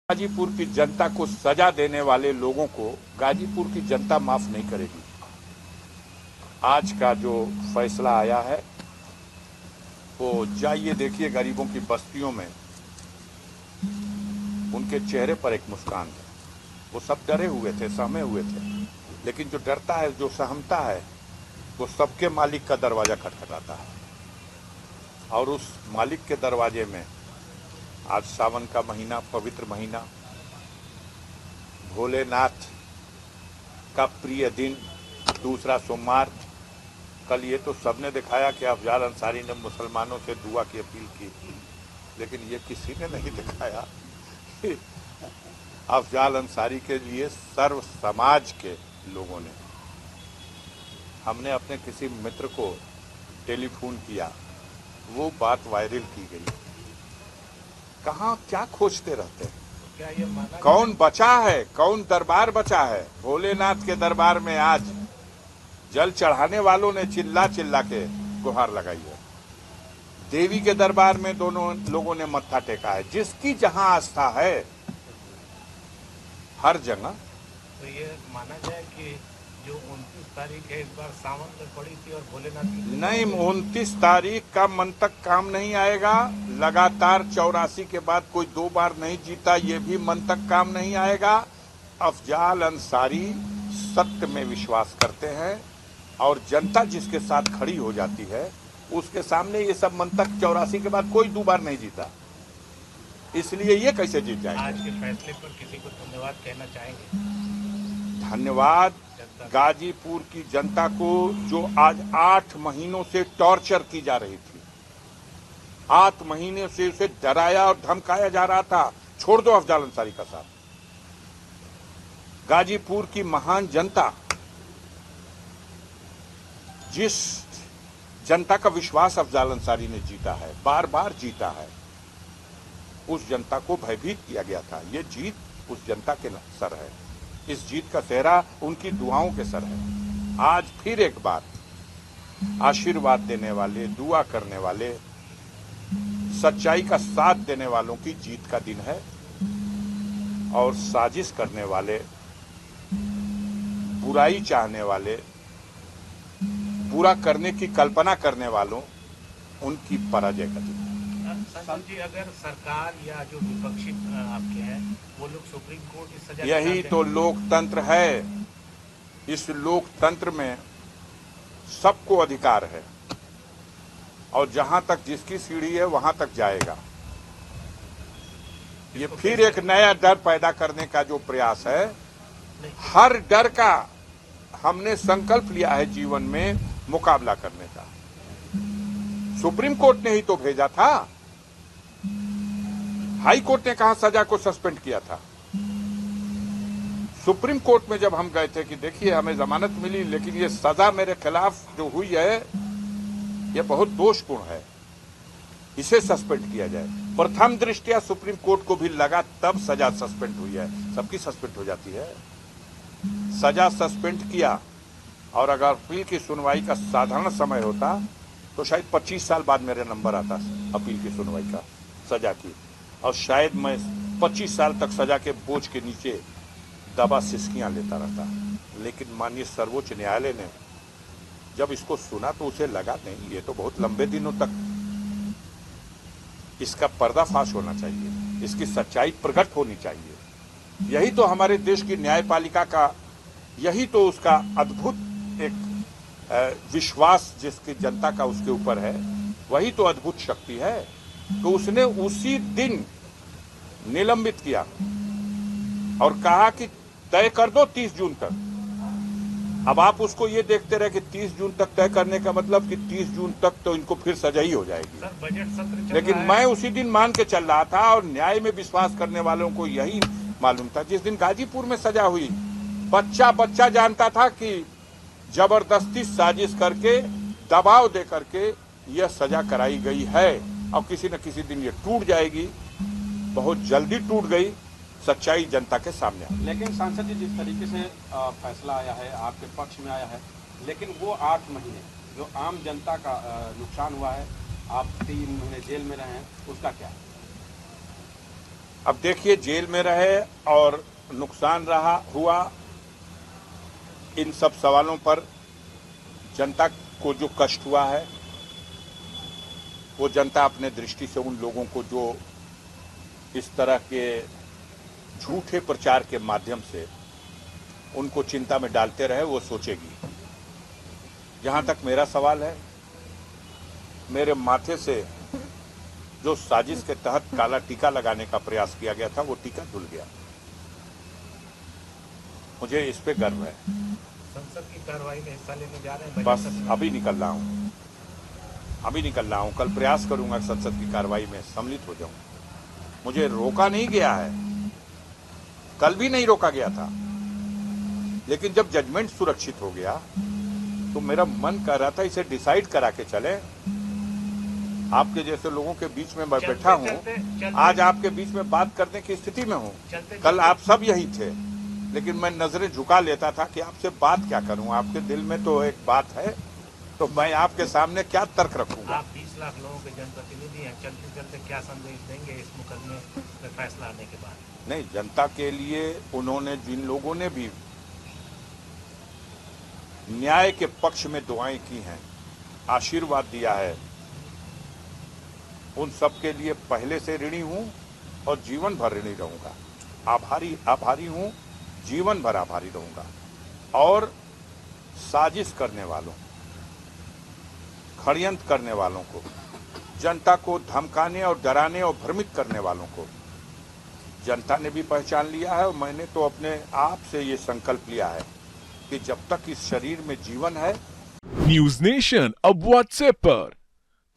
गाजीपुर की जनता को सजा देने वाले लोगों को गाजीपुर की जनता माफ नहीं करेगी। आज का जो फैसला आया है वो जाइए देखिए गरीबों की बस्तियों में, उनके चेहरे पर एक मुस्कान है। वो सब डरे हुए थे, सहमे हुए थे, लेकिन जो डरता है, जो सहमता है, वो सबके मालिक का दरवाजा खटखटाता है। और उस मालिक के दरवाजे में आज सावन का महीना, पवित्र महीना, भोलेनाथ का प्रिय दिन, दूसरा सोमवार। कल ये तो सबने दिखाया कि अफजाल अंसारी ने मुसलमानों से दुआ की अपील की, लेकिन ये किसी ने नहीं दिखाया कि अफजाल अंसारी के लिए सर्व समाज के लोगों ने, हमने अपने किसी मित्र को टेलीफोन किया, वो बात वायरल की गई। कहाँ क्या खोजते रहते हैं? क्या ये माना कौन बचा है? कौन दरबार बचा है? भोलेनाथ के दरबार में आज जल चढ़ाने वालों ने चिल्ला चिल्ला के गुहार लगाई है। देवी के दरबार में दोनों लोगों ने मत्था टेका है। जिसकी जहां आस्था है, हर जगह। तो ये माना जाए कि जो 29 तारीख है इस बार सावन में पड़ी थी और भोलेनाथ की नहीं, 29 तारीख का मन तक काम नहीं आएगा। लगातार 84 के बाद कोई 2 बार नहीं जीता, ये भी मन तक काम नहीं आएगा। अफजाल अंसारी सत्य में विश्वास करते हैं और जनता जिसके साथ खड़ी हो जाती है उसके सामने ये सब मन तक 84 के बाद कोई 2 बार नहीं जीता, इसलिए ये कैसे जीत जाएंगे? आज के फैसले पर किसी को धन्यवाद कहना चाहेंगे? धन्यवाद गाजीपुर की जनता को, जो आज 8 महीनों से टॉर्चर की जा रही थी। 8 महीने से उसे डराया और धमकाया जा रहा था, छोड़ दो अफजाल अंसारी का साथ। गाजीपुर की महान जनता, जिस जनता का विश्वास अफजाल अंसारी ने जीता है, बार बार जीता है, उस जनता को भयभीत किया गया था। ये जीत उस जनता के सर है, इस जीत का सेहरा उनकी दुआओं के सर है। आज फिर एक बार आशीर्वाद देने वाले, दुआ करने वाले, सच्चाई का साथ देने वालों की जीत का दिन है। और साजिश करने वाले, बुराई चाहने वाले, बुरा करने की कल्पना करने वालों, उनकी पराजय का दिन। संजय जी, अगर सरकार या जो विपक्षी आपके हैं वो लोग सुप्रीम कोर्ट की सजा, यही तो लोकतंत्र है। इस लोकतंत्र में सबको अधिकार है और जहां तक जिसकी सीढ़ी है वहां तक जाएगा। ये फिर एक नया डर पैदा करने का जो प्रयास है, हर डर का हमने संकल्प लिया है जीवन में मुकाबला करने का। सुप्रीम कोर्ट ने ही तो भेजा था, हाई कोर्ट ने कहा सजा को सस्पेंड किया था। सुप्रीम कोर्ट में जब हम गए थे कि देखिए हमें जमानत मिली, लेकिन ये सजा मेरे खिलाफ जो हुई है ये बहुत दोषपूर्ण है, इसे सस्पेंड किया जाए। प्रथम दृष्टया सुप्रीम कोर्ट को भी लगा, तब सजा सस्पेंड हुई है। सबकी सस्पेंड हो जाती है। सजा सस्पेंड किया, और अगर अपील की सुनवाई का साधारण समय होता तो शायद 25 साल बाद मेरा नंबर आता अपील की सुनवाई का, सजा की, और शायद मैं 25 साल तक सजा के बोझ के नीचे दबा सिसकियां लेता रहता। लेकिन माननीय सर्वोच्च न्यायालय ने जब इसको सुना तो उसे लगा नहीं, ये तो बहुत लंबे दिनों तक इसका पर्दाफाश होना चाहिए, इसकी सच्चाई प्रकट होनी चाहिए। यही तो हमारे देश की न्यायपालिका का, यही तो उसका अद्भुत एक विश्वास जिसकी जनता का उसके ऊपर है, वही तो अद्भुत शक्ति है। तो उसने उसी दिन निलंबित किया और कहा कि तय कर दो 30 जून तक। अब आप उसको ये देखते रहे कि 30 जून तक तय करने का मतलब कि 30 जून तक तो इनको फिर सजा ही हो जाएगी। सर, बजट सत्र चल लेकिन रहा है। मैं उसी दिन मान के चल रहा था, और न्याय में विश्वास करने वालों को यही मालूम था। जिस दिन गाजीपुर में सजा हुई, बच्चा बच्चा जानता था कि जबरदस्ती साजिश करके, दबाव दे करके यह सजा कराई गई है, और किसी न किसी दिन ये टूट जाएगी। बहुत जल्दी टूट गई, सच्चाई जनता के सामने आई। लेकिन सांसद जी, जिस तरीके से फैसला आया है, आपके पक्ष में आया है, लेकिन वो 8 महीने जो आम जनता का नुकसान हुआ है, आप 3 महीने जेल में रहे हैं, उसका क्या है? अब देखिए, जेल में रहे और नुकसान रहा हुआ, इन सब सवालों पर जनता को जो कष्ट हुआ है वो जनता अपने दृष्टि से उन लोगों को जो इस तरह के झूठे प्रचार के माध्यम से उनको चिंता में डालते रहे वो सोचेगी। जहां तक मेरा सवाल है, मेरे माथे से जो साजिश के तहत काला टीका लगाने का प्रयास किया गया था वो टीका धुल गया। मुझे इस पे गर्व है। संसद की कार्रवाई में हिस्सा लेने जा रहे हैं। बस अभी निकल रहा हूं, कल प्रयास करूंगा संसद की कार्रवाई में सम्मिलित हो जाऊं। मुझे रोका नहीं गया है, कल भी नहीं रोका गया था, लेकिन जब जजमेंट सुरक्षित हो गया तो मेरा मन कर रहा था इसे डिसाइड करा के चले। आपके जैसे लोगों के बीच में मैं बैठा हूं, आज आपके बीच में बात करने की स्थिति में हूं। कल आप सब यही थे, लेकिन मैं नजरें झुका लेता था कि आपसे बात क्या करूं। आपके दिल में तो एक बात है, तो मैं आपके सामने क्या तर्क रखूंगा। आप 20 लाख लोगों के जनप्रतिनिधि हैं, चलते चलते क्या संदेश देंगे इस मुकदमे में फैसला आने के बाद? नहीं, जनता के लिए उन्होंने, जिन लोगों ने भी न्याय के पक्ष में दुआएं की हैं, आशीर्वाद दिया है, उन सब के लिए पहले से ऋणी हूं और जीवन भर ऋणी रहूंगा। आभारी हूं, जीवन भर आभारी रहूंगा। और साजिश करने वालों, षड्यंत्र करने वालों को, जनता को धमकाने और डराने और भ्रमित करने वालों को जनता ने भी पहचान लिया है। और मैंने तो अपने आप से ये संकल्प लिया है कि जब तक इस शरीर में जीवन है। न्यूज नेशन अब व्हाट्सएप पर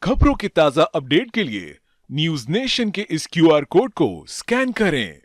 खबरों के ताजा अपडेट के लिए न्यूज नेशन के इस QR कोड को स्कैन करें।